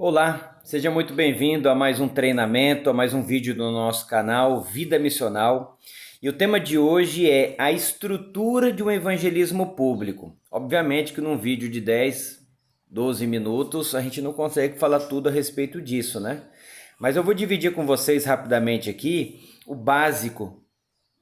Olá, seja muito bem-vindo a mais um treinamento, a mais um vídeo do nosso canal Vida Missional. E o tema de hoje é a estrutura de um evangelismo público. Obviamente que num vídeo de 10, 12 minutos a gente não consegue falar tudo a respeito disso, né? Mas eu vou dividir com vocês rapidamente aqui o básico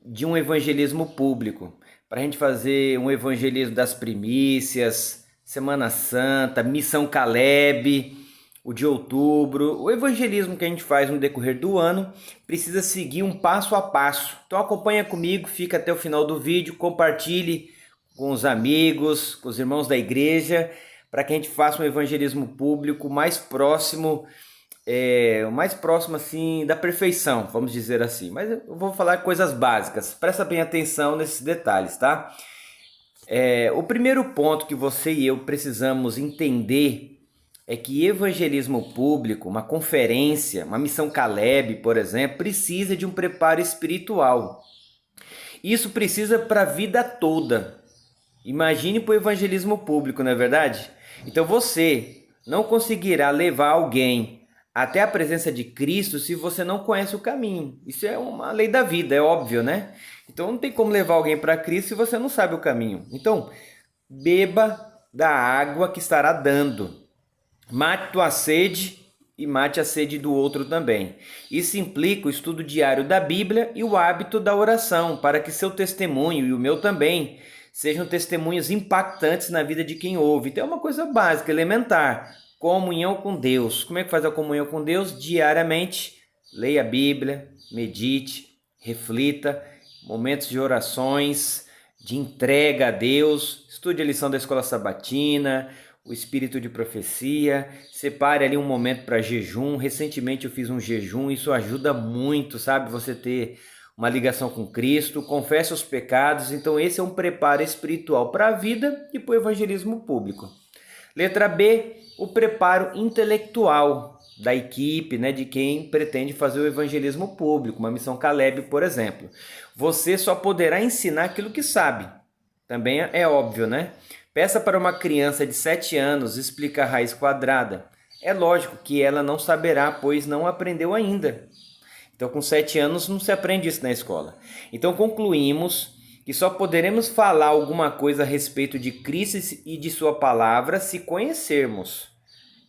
de um evangelismo público, para a gente fazer um evangelismo das primícias, Semana Santa, Missão Caleb, o de outubro. O evangelismo que a gente faz no decorrer do ano precisa seguir um passo a passo. Então acompanha comigo, fica até o final do vídeo, compartilhe com os amigos, com os irmãos da igreja, para que a gente faça um evangelismo público mais próximo, o mais próximo assim da perfeição, vamos dizer assim. Mas eu vou falar coisas básicas, presta bem atenção nesses detalhes, tá? O primeiro ponto que você e eu precisamos entender é que evangelismo público, uma conferência, uma missão Caleb, por exemplo, precisa de um preparo espiritual. Isso precisa para a vida toda. Imagine para o evangelismo público, não é verdade? Então você não conseguirá levar alguém até a presença de Cristo se você não conhece o caminho. Isso é uma lei da vida, é óbvio, né? Então não tem como levar alguém para Cristo se você não sabe o caminho. Então, beba da água que estará dando. Mate tua sede e mate a sede do outro também. Isso implica o estudo diário da Bíblia e o hábito da oração, para que seu testemunho e o meu também sejam testemunhos impactantes na vida de quem ouve. Então é uma coisa básica, elementar. Comunhão com Deus. Como é que faz a comunhão com Deus? Diariamente, leia a Bíblia, medite, reflita, momentos de orações, de entrega a Deus, estude a lição da escola sabatina, o espírito de profecia, separe ali um momento para jejum. Recentemente eu fiz um jejum, isso ajuda muito, sabe? Você ter uma ligação com Cristo, confesse os pecados. Então esse é um preparo espiritual para a vida e para o evangelismo público. Letra B, o preparo intelectual da equipe, né, de quem pretende fazer o evangelismo público, uma missão Caleb, por exemplo. Você só poderá ensinar aquilo que sabe. Também é óbvio, né? Peça para uma criança de 7 anos explicar a raiz quadrada. É lógico que ela não saberá, pois não aprendeu ainda. Então, com 7 anos não se aprende isso na escola. Então, concluímos que só poderemos falar alguma coisa a respeito de Cristo e de sua palavra se conhecermos.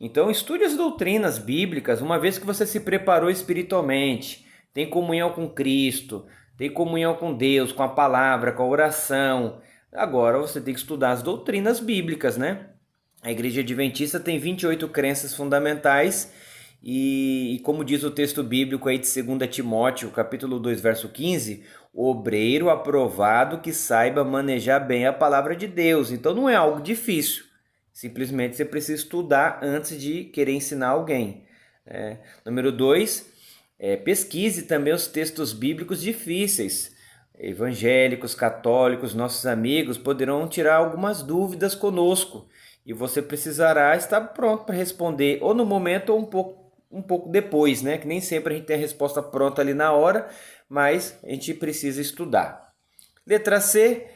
Então, estude as doutrinas bíblicas, uma vez que você se preparou espiritualmente, tem comunhão com Cristo, tem comunhão com Deus, com a palavra, com a oração. Agora você tem que estudar as doutrinas bíblicas, né? A Igreja Adventista tem 28 crenças fundamentais e como diz o texto bíblico aí de 2 Timóteo, capítulo 2, verso 15, o obreiro aprovado que saiba manejar bem a palavra de Deus. Então não é algo difícil, simplesmente você precisa estudar antes de querer ensinar alguém. Número 2, pesquise também os textos bíblicos difíceis. Evangélicos, católicos, nossos amigos poderão tirar algumas dúvidas conosco e você precisará estar pronto para responder ou no momento ou um pouco depois, né? Que nem sempre a gente tem a resposta pronta ali na hora, mas a gente precisa estudar. Letra C,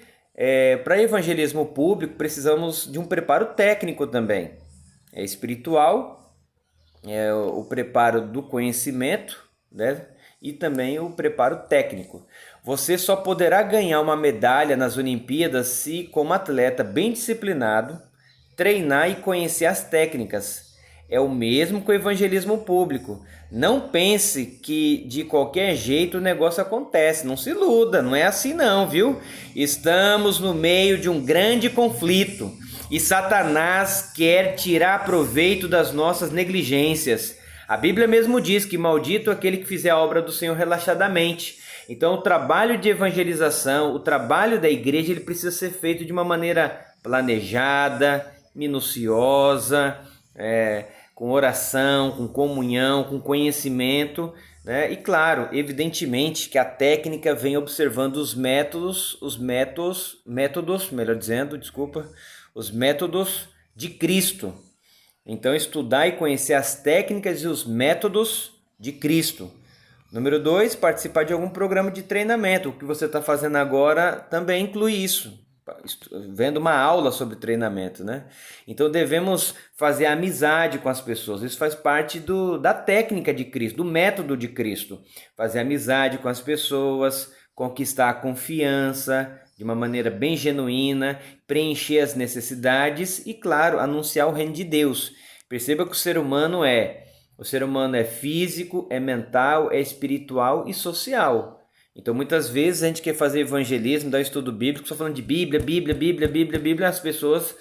para evangelismo público precisamos de um preparo técnico também. É espiritual, o preparo do conhecimento, né? E também o preparo técnico. Você só poderá ganhar uma medalha nas Olimpíadas se, como atleta bem disciplinado, treinar e conhecer as técnicas. É o mesmo com o evangelismo público. Não pense que de qualquer jeito o negócio acontece. Não se iluda, não é assim não, viu? Estamos no meio de um grande conflito e Satanás quer tirar proveito das nossas negligências. A Bíblia mesmo diz que maldito é aquele que fizer a obra do Senhor relaxadamente. Então o trabalho de evangelização, o trabalho da igreja, ele precisa ser feito de uma maneira planejada, minuciosa, com oração, com comunhão, com conhecimento, né? E claro, evidentemente que a técnica vem observando os métodos de Cristo. Então, estudar e conhecer as técnicas e os métodos de Cristo. Número 2, participar de algum programa de treinamento. O que você está fazendo agora também inclui isso. vendo uma aula sobre treinamento, né? Então devemos fazer amizade com as pessoas. Isso faz parte da técnica de Cristo, do método de Cristo. Fazer amizade com as pessoas, conquistar a confiança de uma maneira bem genuína, preencher as necessidades e, claro, anunciar o reino de Deus. Perceba que o ser humano é físico, é mental, é espiritual e social. Então, muitas vezes a gente quer fazer evangelismo, dar estudo bíblico, só falando de Bíblia, Bíblia, Bíblia, Bíblia, Bíblia. As pessoas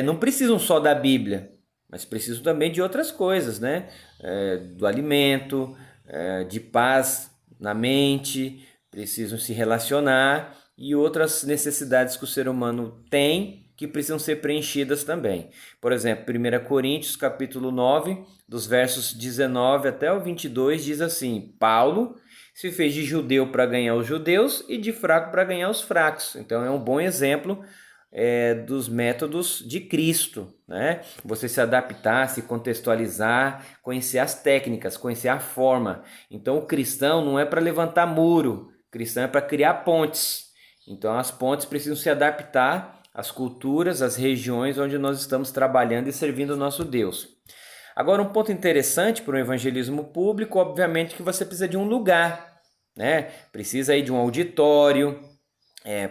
não precisam só da Bíblia, mas precisam também de outras coisas, né? Do alimento, de paz na mente, precisam se relacionar e outras necessidades que o ser humano tem que precisam ser preenchidas também. Por exemplo, 1 Coríntios capítulo 9, dos versos 19 até o 22, diz assim: Paulo se fez de judeu para ganhar os judeus e de fraco para ganhar os fracos. Então é um bom exemplo dos métodos de Cristo, né? Você se adaptar, se contextualizar, conhecer as técnicas, conhecer a forma. Então o cristão não é para levantar muro, o cristão é para criar pontes. Então as pontes precisam se adaptar às culturas, às regiões onde nós estamos trabalhando e servindo o nosso Deus. Agora, um ponto interessante para o evangelismo público, obviamente, que você precisa de um lugar, né? Precisa aí de um auditório,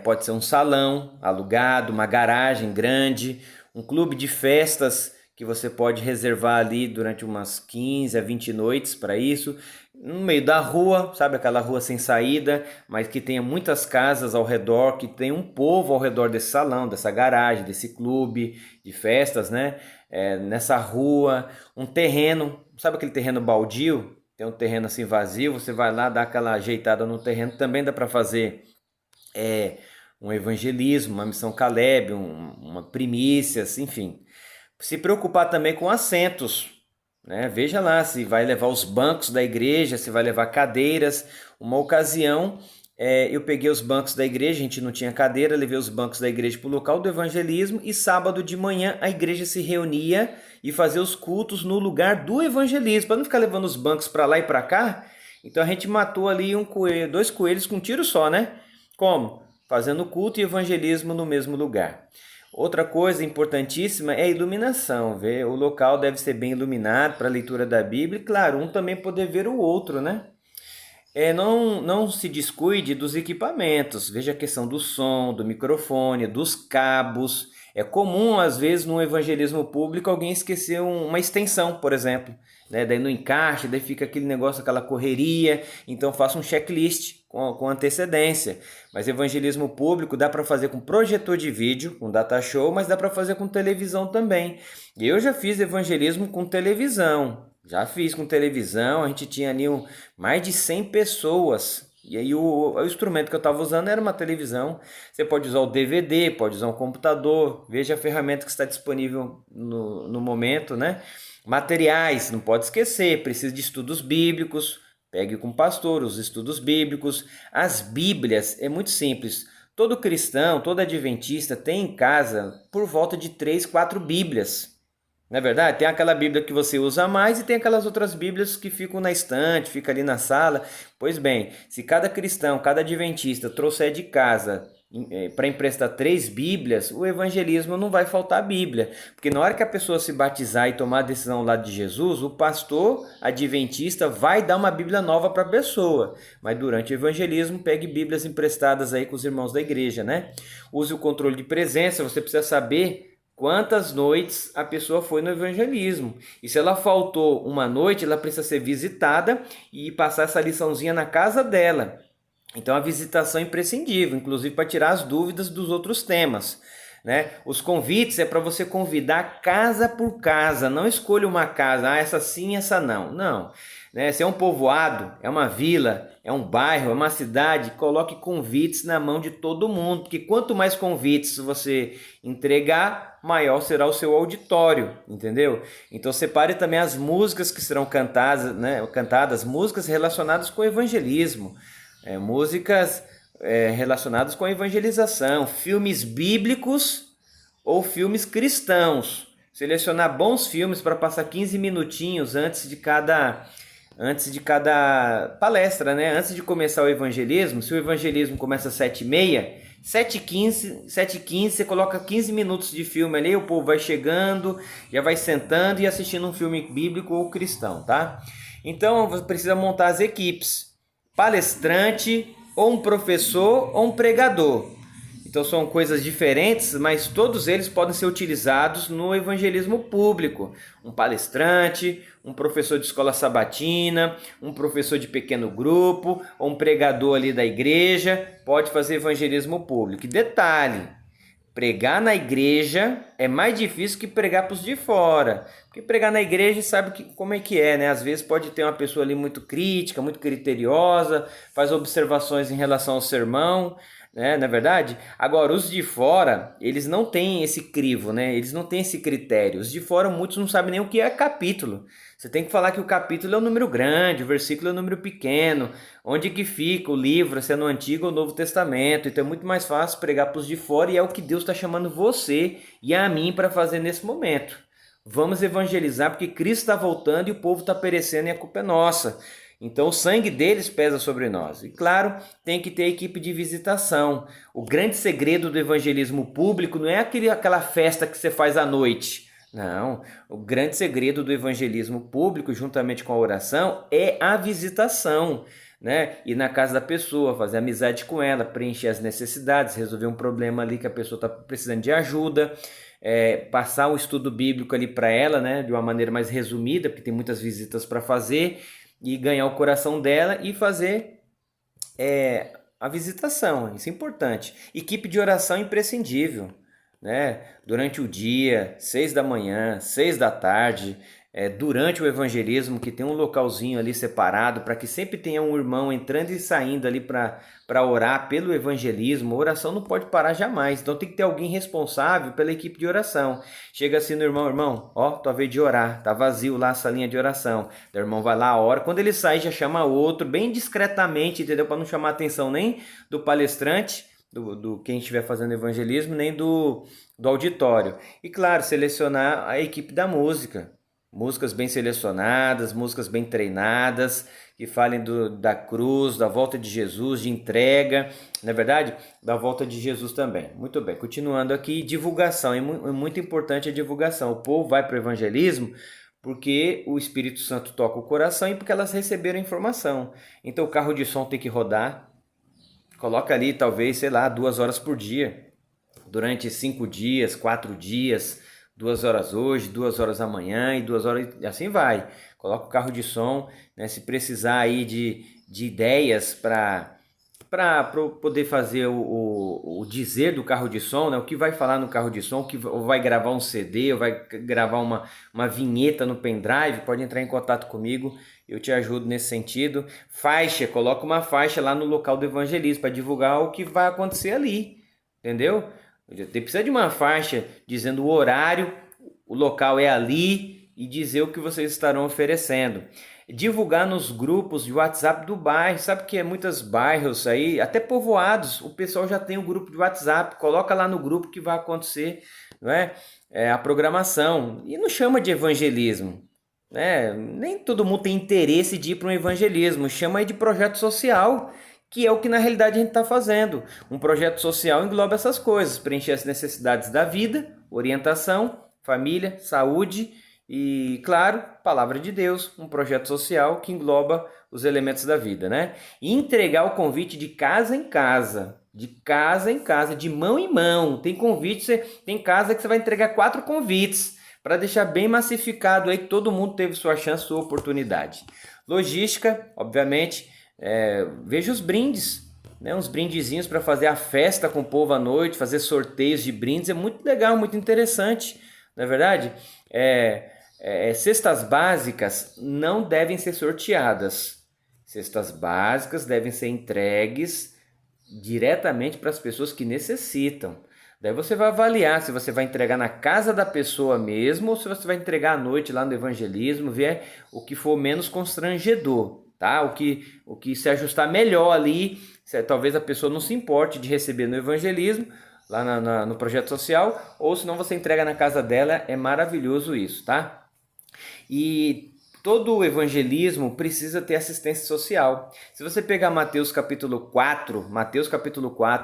pode ser um salão alugado, uma garagem grande, um clube de festas que você pode reservar ali durante umas 15 a 20 noites para isso, no meio da rua, sabe, aquela rua sem saída, mas que tenha muitas casas ao redor, que tenha um povo ao redor desse salão, dessa garagem, desse clube de festas, né? Nessa rua, um terreno, sabe aquele terreno baldio? Tem um terreno assim vazio, você vai lá, dá aquela ajeitada no terreno, também dá para fazer um evangelismo, uma missão Caleb, uma primícias, enfim. Se preocupar também com assentos, né? Veja lá se vai levar os bancos da igreja, se vai levar cadeiras. Uma ocasião eu peguei os bancos da igreja, a gente não tinha cadeira, levei os bancos da igreja para o local do evangelismo e sábado de manhã a igreja se reunia e fazia os cultos no lugar do evangelismo, para não ficar levando os bancos para lá e para cá. Então a gente matou ali dois coelhos com um tiro só, né? Como? Fazendo culto e evangelismo no mesmo lugar. Outra coisa importantíssima é a iluminação. O local deve ser bem iluminado para a leitura da Bíblia e, claro, um também poder ver o outro, né? Não se descuide dos equipamentos. Veja a questão do som, do microfone, dos cabos. É comum, às vezes, no evangelismo público, alguém esquecer uma extensão, por exemplo. Daí não encaixa, daí fica aquele negócio, aquela correria. Então faça um checklist com antecedência. Mas evangelismo público dá para fazer com projetor de vídeo, com data show, mas dá para fazer com televisão também. Eu já fiz evangelismo com televisão. Já fiz com televisão, a gente tinha ali mais de 100 pessoas. E aí o instrumento que eu estava usando era uma televisão. Você pode usar o DVD, pode usar um computador. Veja a ferramenta que está disponível no momento, né? Materiais, não pode esquecer, precisa de estudos bíblicos. Pegue com o pastor os estudos bíblicos. As Bíblias, é muito simples. Todo cristão, todo adventista tem em casa por volta de 3, 4 Bíblias. Não é verdade? Tem aquela Bíblia que você usa mais e tem aquelas outras Bíblias que ficam na estante, fica ali na sala. Pois bem, se cada cristão, cada adventista trouxer de casa para emprestar 3 Bíblias, o evangelismo não vai faltar Bíblia. Porque na hora que a pessoa se batizar e tomar a decisão ao lado de Jesus, o pastor adventista vai dar uma Bíblia nova para a pessoa. Mas durante o evangelismo, pegue Bíblias emprestadas aí com os irmãos da igreja, né? Use o controle de presença, você precisa saber quantas noites a pessoa foi no evangelismo. E se ela faltou uma noite, ela precisa ser visitada e passar essa liçãozinha na casa dela. Então a visitação é imprescindível, inclusive para tirar as dúvidas dos outros temas, né? Os convites é para você convidar casa por casa, não escolha uma casa, essa sim, essa não. Não, né? Se é um povoado, é uma vila, é um bairro, é uma cidade, coloque convites na mão de todo mundo, porque quanto mais convites você entregar, maior será o seu auditório, entendeu? Então separe também as músicas que serão cantadas, né? Músicas relacionadas com o evangelismo, músicas relacionadas com a evangelização, filmes bíblicos ou filmes cristãos. Selecionar bons filmes para passar 15 minutinhos antes de cada palestra, né? Antes de começar o evangelismo, se o evangelismo começa às 7h30, 7h15, 7h15, você coloca 15 minutos de filme ali, o povo vai chegando, já vai sentando e assistindo um filme bíblico ou cristão, tá? Então você precisa montar as equipes, palestrante, ou um professor, ou um pregador. Então são coisas diferentes, mas todos eles podem ser utilizados no evangelismo público. Um palestrante, um professor de escola sabatina, um professor de pequeno grupo, ou um pregador ali da igreja, pode fazer evangelismo público. E detalhe, pregar na igreja é mais difícil que pregar para os de fora. Porque pregar na igreja sabe como é que é, né? Às vezes pode ter uma pessoa ali muito crítica, muito criteriosa, faz observações em relação ao sermão, né? Não é verdade? Agora, os de fora, eles não têm esse crivo, né? Eles não têm esse critério. Os de fora, muitos não sabem nem o que é capítulo. Você tem que falar que o capítulo é um número grande, o versículo é um número pequeno, onde que fica o livro, se é no Antigo ou Novo Testamento. Então é muito mais fácil pregar para os de fora e é o que Deus está chamando você e a mim para fazer nesse momento. Vamos evangelizar porque Cristo está voltando e o povo está perecendo e a culpa é nossa. Então o sangue deles pesa sobre nós. E claro, tem que ter a equipe de visitação. O grande segredo do evangelismo público não é aquela festa que você faz à noite. Não, o grande segredo do evangelismo público, juntamente com a oração, é a visitação, né? Ir na casa da pessoa, fazer amizade com ela, preencher as necessidades, resolver um problema ali que a pessoa está precisando de ajuda, passar um estudo bíblico ali para ela, né? De uma maneira mais resumida, porque tem muitas visitas para fazer, e ganhar o coração dela e fazer a visitação, isso é importante. Equipe de oração é imprescindível, né? Durante o dia, 6 da manhã, 6 da tarde, durante o evangelismo, que tem um localzinho ali separado, para que sempre tenha um irmão entrando e saindo ali para orar pelo evangelismo. A oração não pode parar jamais, então tem que ter alguém responsável pela equipe de oração. Chega assim no irmão, ó, tua vez de orar, tá vazio lá a salinha de oração. O irmão vai lá, ora, quando ele sai já chama outro, bem discretamente, entendeu? Para não chamar a atenção nem do palestrante, do quem estiver fazendo evangelismo, nem do auditório. E claro, selecionar a equipe da música. Músicas bem selecionadas, músicas bem treinadas, que falem da cruz, da volta de Jesus, de entrega, na verdade, da volta de Jesus também. Muito bem, continuando aqui, divulgação, é muito importante a divulgação. O povo vai para o evangelismo porque o Espírito Santo toca o coração e porque elas receberam informação. Então o carro de som tem que rodar, coloca ali talvez, 2 horas por dia, durante 5 dias, 4 dias, 2 horas hoje, 2 horas amanhã e 2 horas, assim vai. Coloca o carro de som, né? Se precisar aí de ideias para poder fazer o dizer do carro de som, né? O que vai falar no carro de som, ou vai gravar um CD, ou vai gravar uma vinheta no pendrive, pode entrar em contato comigo, eu te ajudo nesse sentido. Faixa, coloca uma faixa lá no local do evangelismo para divulgar o que vai acontecer ali, entendeu? Precisa de uma faixa dizendo o horário, o local é ali e dizer o que vocês estarão oferecendo. Divulgar nos grupos de WhatsApp do bairro, sabe que muitos bairros aí, até povoados, o pessoal já tem um grupo de WhatsApp, coloca lá no grupo que vai acontecer, não é? A programação, e não chama de evangelismo, né? Nem todo mundo tem interesse de ir para um evangelismo, chama aí de projeto social, que é o que na realidade a gente está fazendo. Um projeto social engloba essas coisas, preencher as necessidades da vida, orientação, família, saúde e, claro, palavra de Deus, um projeto social que engloba os elementos da vida, né? E entregar o convite de casa em casa, de mão em mão. Tem convite, tem casa que você vai entregar 4 convites, para deixar bem massificado aí que todo mundo teve sua chance, sua oportunidade. Logística, obviamente, veja os brindes, né? Uns brindezinhos para fazer a festa com o povo à noite, fazer sorteios de brindes, é muito legal, muito interessante, não é verdade? Cestas básicas não devem ser sorteadas, cestas básicas devem ser entregues diretamente para as pessoas que necessitam. Daí você vai avaliar se você vai entregar na casa da pessoa mesmo ou se você vai entregar à noite lá no evangelismo, ver o que for menos constrangedor, tá? O que se ajustar melhor ali, talvez a pessoa não se importe de receber no evangelismo, lá no projeto social, ou se não você entrega na casa dela, é maravilhoso isso, tá? E todo o evangelismo precisa ter assistência social. Se você pegar Mateus capítulo 4,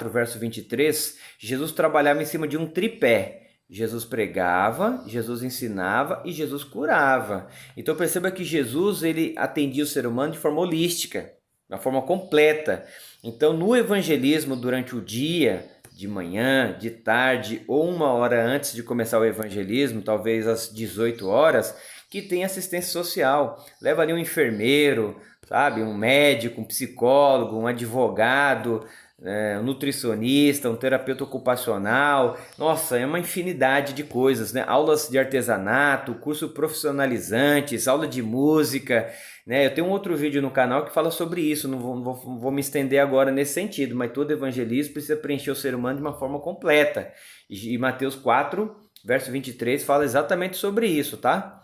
verso 23, Jesus trabalhava em cima de um tripé. Jesus pregava, Jesus ensinava e Jesus curava. Então perceba que Jesus ele atendia o ser humano de forma holística, de uma forma completa. Então no evangelismo durante o dia, de manhã, de tarde ou 1 hora antes de começar o evangelismo, talvez às 18 horas, que tem assistência social. Leva ali um enfermeiro, sabe, um médico, um psicólogo, um advogado, um nutricionista, um terapeuta ocupacional. Nossa, é uma infinidade de coisas, né? Aulas de artesanato, curso profissionalizantes, aula de música, né? Eu tenho um outro vídeo no canal que fala sobre isso, não vou me estender agora nesse sentido, mas todo evangelismo precisa preencher o ser humano de uma forma completa. E Mateus 4, verso 23 fala exatamente sobre isso, tá?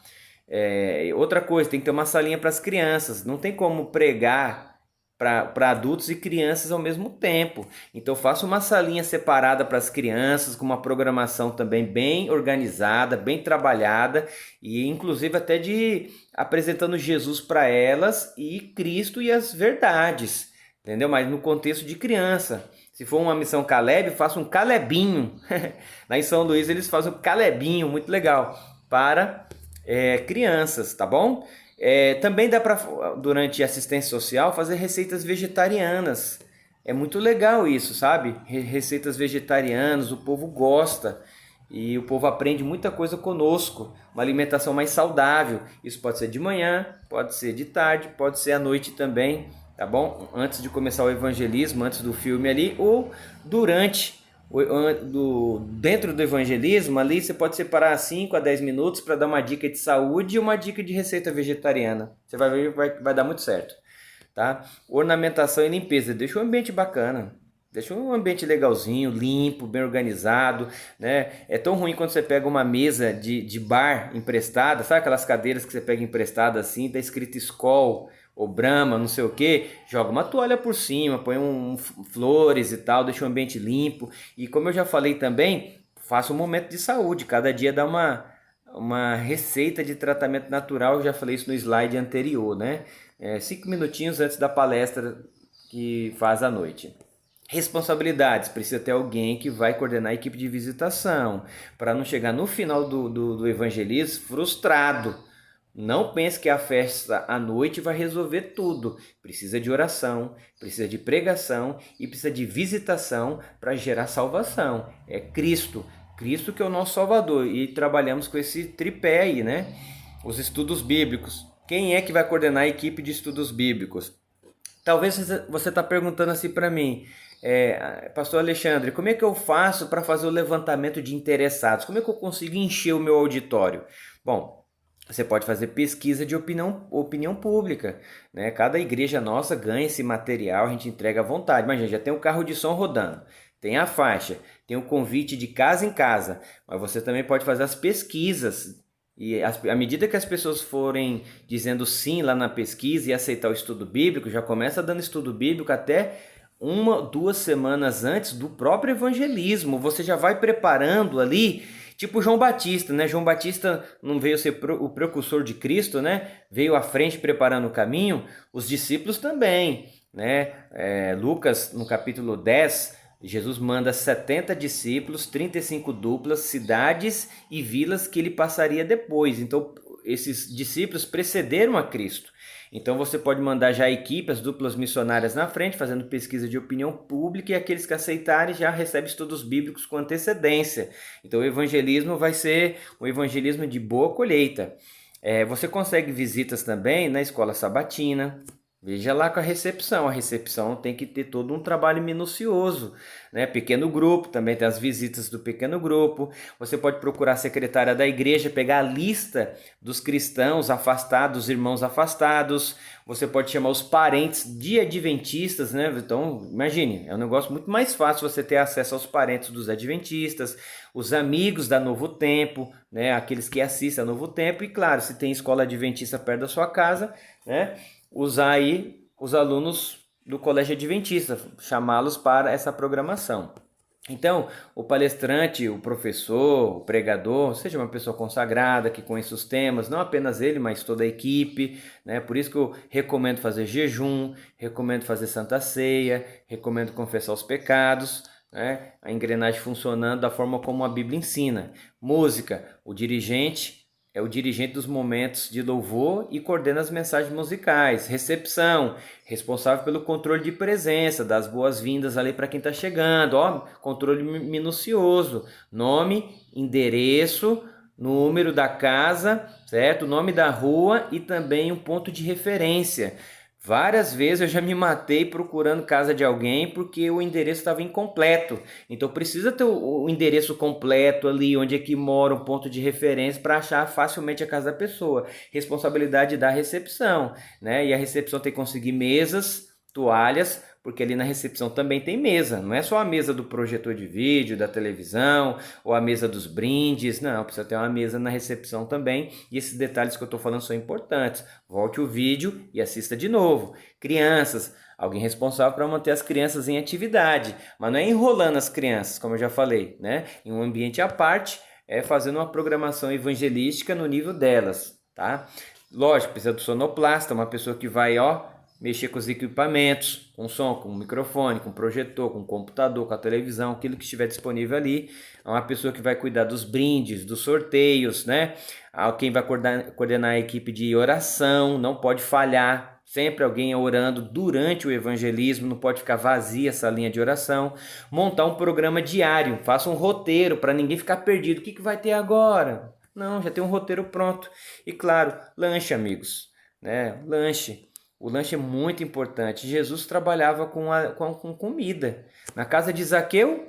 Outra coisa, tem que ter uma salinha para as crianças, não tem como pregar para adultos e crianças ao mesmo tempo. Então faça uma salinha separada para as crianças, com uma programação também bem organizada, bem trabalhada, e inclusive até de apresentando Jesus para elas e Cristo e as verdades, entendeu? Mas no contexto de criança. Se for uma missão Caleb, faça um Calebinho. Lá em São Luís eles fazem um Calebinho, muito legal, para crianças, tá bom? Também dá para, durante assistência social, fazer receitas vegetarianas. É muito legal isso, sabe? Receitas vegetarianas, o povo gosta e o povo aprende muita coisa conosco. Uma alimentação mais saudável. Isso pode ser de manhã, pode ser de tarde, pode ser à noite também, tá bom? Antes de começar o evangelismo, antes do filme ali, ou durante dentro do evangelismo ali você pode separar 5 a 10 minutos para dar uma dica de saúde e uma dica de receita vegetariana. Você vai ver, vai dar muito certo, tá? Ornamentação e limpeza, deixa um ambiente bacana, deixa um ambiente legalzinho, limpo, bem organizado, né? É tão ruim quando você pega uma mesa de bar emprestada, sabe aquelas cadeiras que você pega emprestada assim, tá escrito Skol ou Brahma, não sei o que, joga uma toalha por cima, põe flores e tal, deixa o ambiente limpo. E como eu já falei também, faça um momento de saúde, cada dia dá uma receita de tratamento natural, eu já falei isso no slide anterior, né? 5 minutinhos antes da palestra que faz à noite. Responsabilidades, precisa ter alguém que vai coordenar a equipe de visitação, para não chegar no final do evangelismo frustrado. Não pense que a festa à noite vai resolver tudo. Precisa de oração, precisa de pregação e precisa de visitação para gerar salvação. É Cristo, Cristo que é o nosso Salvador. E trabalhamos com esse tripé aí, né? Os estudos bíblicos. Quem é que vai coordenar a equipe de estudos bíblicos? Talvez você está perguntando assim para mim, Pastor Alexandre, como é que eu faço para fazer o levantamento de interessados? Como é que eu consigo encher o meu auditório? Bom, você pode fazer pesquisa de opinião pública, né? Cada igreja nossa ganha esse material, a gente entrega à vontade. Imagina, já tem um carro de som rodando, tem a faixa, tem o convite de casa em casa, mas você também pode fazer as pesquisas. E à medida que as pessoas forem dizendo sim lá na pesquisa e aceitar o estudo bíblico, já começa dando estudo bíblico até 1-2 semanas antes do próprio evangelismo. Você já vai preparando ali. Tipo João Batista, né? João Batista não veio ser o precursor de Cristo, né? Veio à frente preparando o caminho. Os discípulos também, né? Lucas, no capítulo 10, Jesus manda 70 discípulos, 35 duplas, cidades e vilas que ele passaria depois. Então, esses discípulos precederam a Cristo. Então você pode mandar já a equipe, as duplas missionárias na frente, fazendo pesquisa de opinião pública, e aqueles que aceitarem já recebem estudos bíblicos com antecedência. Então o evangelismo vai ser um evangelismo de boa colheita. Você consegue visitas também na escola sabatina. Veja lá com a recepção tem que ter todo um trabalho minucioso, né? Pequeno grupo, também tem as visitas do pequeno grupo. Você pode procurar a secretária da igreja, pegar a lista dos cristãos afastados, dos irmãos afastados. Você pode chamar os parentes de adventistas, né? Então, imagine, é um negócio muito mais fácil você ter acesso aos parentes dos adventistas, os amigos da Novo Tempo, né? Aqueles que assistem a Novo Tempo. E claro, se tem escola adventista perto da sua casa, né? Usar aí os alunos do Colégio Adventista, chamá-los para essa programação. Então, o palestrante, o professor, o pregador, seja uma pessoa consagrada que conheça os temas, não apenas ele, mas toda a equipe, né? Por isso que eu recomendo fazer jejum, recomendo fazer santa ceia, recomendo confessar os pecados, né? A engrenagem funcionando da forma como a Bíblia ensina. Música, o dirigente é o dirigente dos momentos de louvor e coordena as mensagens musicais. Recepção, responsável pelo controle de presença, das boas-vindas ali para quem está chegando. Ó, controle minucioso, nome, endereço, número da casa, certo? Nome da rua e também um ponto de referência. Várias vezes eu já me matei procurando casa de alguém porque o endereço estava incompleto. Então precisa ter o endereço completo ali, onde é que mora, um ponto de referência para achar facilmente a casa da pessoa. Responsabilidade da recepção, né? E a recepção tem que conseguir mesas, toalhas, porque ali na recepção também tem mesa. Não é só a mesa do projetor de vídeo, da televisão, ou a mesa dos brindes. Não, precisa ter uma mesa na recepção também. E esses detalhes que eu estou falando são importantes. Volte o vídeo e assista de novo. Crianças, alguém responsável para manter as crianças em atividade. Mas não é enrolando as crianças, como eu já falei, né? Em um ambiente à parte, é fazendo uma programação evangelística no nível delas, tá? Lógico, precisa do sonoplasta, uma pessoa que vai, mexer com os equipamentos, com som, com microfone, com projetor, com computador, com a televisão, aquilo que estiver disponível ali. É uma pessoa que vai cuidar dos brindes, dos sorteios, né? Quem vai coordenar a equipe de oração, não pode falhar. Sempre alguém orando durante o evangelismo, não pode ficar vazia essa linha de oração. Montar um programa diário, faça um roteiro para ninguém ficar perdido. O que vai ter agora? Não, já tem um roteiro pronto. E claro, lanche, amigos, né? Lanche. O lanche é muito importante. Jesus trabalhava com comida. Na casa de Zaqueu,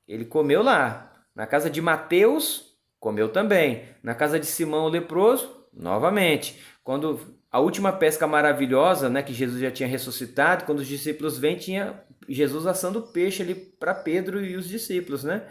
ele comeu lá. Na casa de Mateus, comeu também. Na casa de Simão o leproso, novamente. Quando a última pesca maravilhosa, né, que Jesus já tinha ressuscitado, quando os discípulos vêm, tinha Jesus assando peixe ali para Pedro e os discípulos, né?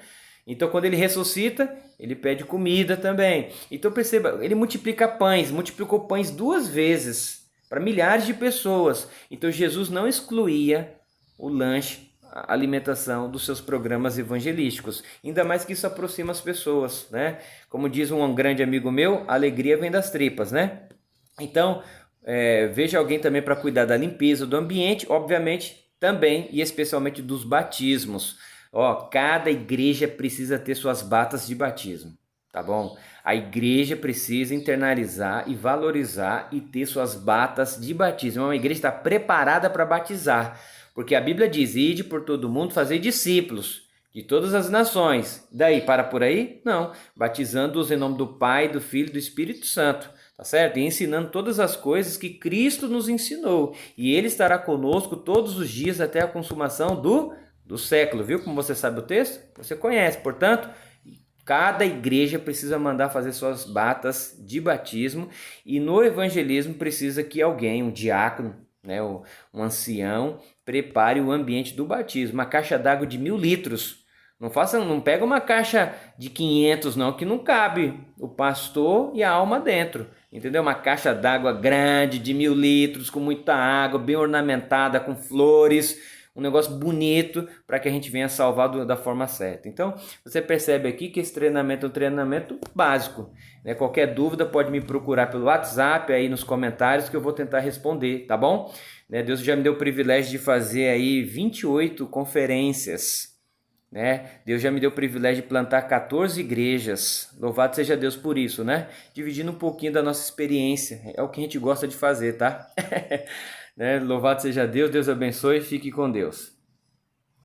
Então, quando ele ressuscita, ele pede comida também. Então, perceba, ele multiplica pães, multiplicou pães 2 vezes para milhares de pessoas. Então Jesus não excluía o lanche, a alimentação dos seus programas evangelísticos. Ainda mais que isso aproxima as pessoas, né? Como diz um grande amigo meu, a alegria vem das tripas, né? Então, veja alguém também para cuidar da limpeza do ambiente, obviamente também e especialmente dos batismos. Cada igreja precisa ter suas batas de batismo. Tá bom? A igreja precisa internalizar e valorizar e ter suas batas de batismo. Uma igreja está preparada para batizar, porque a Bíblia diz: ide por todo mundo, fazer discípulos de todas as nações. Daí, para por aí? Não. Batizando-os em nome do Pai, do Filho e do Espírito Santo. Tá certo? E ensinando todas as coisas que Cristo nos ensinou. E Ele estará conosco todos os dias até a consumação do século. Viu como você sabe o texto? Você conhece, portanto... Cada igreja precisa mandar fazer suas batas de batismo e no evangelismo precisa que alguém, um diácono, né, um ancião, prepare o ambiente do batismo. Uma caixa d'água de 1.000 litros. Não pega uma caixa de 500 não, que não cabe o pastor e a alma dentro. Entendeu? Uma caixa d'água grande de 1.000 litros, com muita água, bem ornamentada, com flores... Um negócio bonito para que a gente venha salvar da forma certa. Então, você percebe aqui que esse treinamento é um treinamento básico, né? Qualquer dúvida pode me procurar pelo WhatsApp aí nos comentários que eu vou tentar responder, tá bom? Deus já me deu o privilégio de fazer aí 28 conferências, né? Deus já me deu o privilégio de plantar 14 igrejas. Louvado seja Deus por isso, né? Dividindo um pouquinho da nossa experiência. É o que a gente gosta de fazer, tá? Louvado seja Deus, Deus abençoe e fique com Deus.